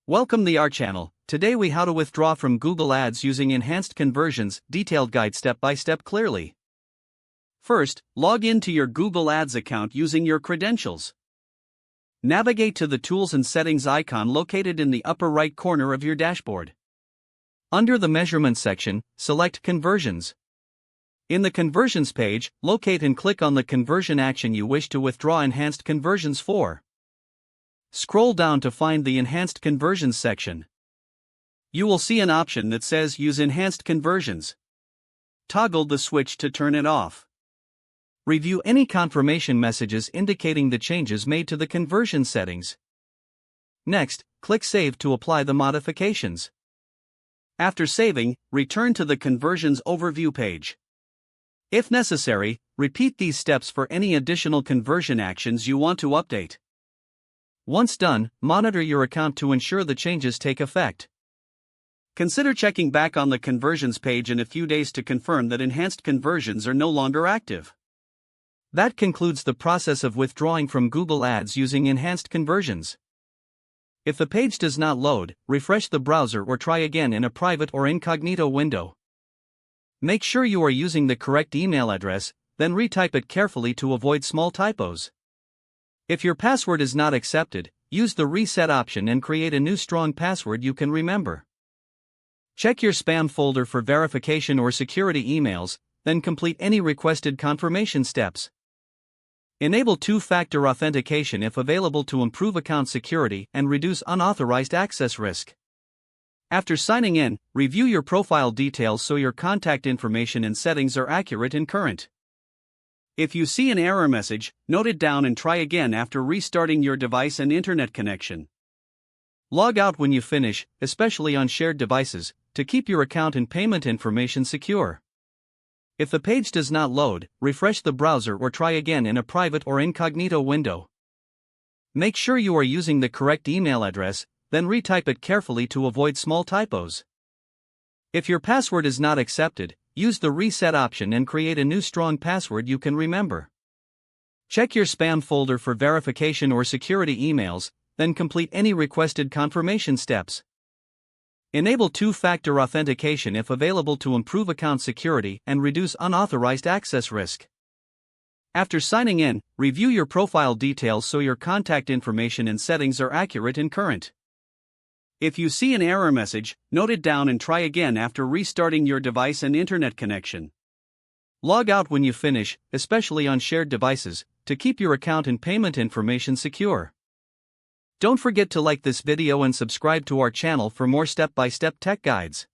Welcome to our channel. Today we how to withdraw from Google Ads using enhanced conversions, detailed guide step by step clearly. First, log into your Google Ads account using your credentials. Navigate to the Tools and Settings icon located in the upper right corner of your dashboard. Under the Measurement section, select Conversions. In the Conversions page, locate and click on the conversion action you wish to withdraw enhanced conversions for. Scroll down to find the Enhanced Conversions section. You will see an option that says Use Enhanced Conversions. Toggle the switch to turn it off. Review any confirmation messages indicating the changes made to the conversion settings. Next, click Save to apply the modifications. After saving, return to the Conversions Overview page. If necessary, repeat these steps for any additional conversion actions you want to update. Once done, monitor your account to ensure the changes take effect. Consider checking back on the conversions page in a few days to confirm that enhanced conversions are no longer active. That concludes the process of withdrawing from Google Ads using enhanced conversions. If the page does not load, refresh the browser or try again in a private or incognito window. Make sure you are using the correct email address, then retype it carefully to avoid small typos. If your password is not accepted, use the reset option and create a new strong password you can remember. Check your spam folder for verification or security emails, then complete any requested confirmation steps. Enable two-factor authentication if available to improve account security and reduce unauthorized access risk. After signing in, review your profile details so your contact information and settings are accurate and current. If you see an error message, note it down and try again after restarting your device and internet connection. Log out when you finish, especially on shared devices, to keep your account and payment information secure. If the page does not load, refresh the browser or try again in a private or incognito window. Make sure you are using the correct email address, then retype it carefully to avoid small typos. If your password is not accepted, use the reset option and create a new strong password you can remember. Check your spam folder for verification or security emails, then complete any requested confirmation steps. Enable two-factor authentication if available to improve account security and reduce unauthorized access risk. After signing in, review your profile details so your contact information and settings are accurate and current. If you see an error message, note it down and try again after restarting your device and internet connection. Log out when you finish, especially on shared devices, to keep your account and payment information secure. Don't forget to like this video and subscribe to our channel for more step-by-step tech guides.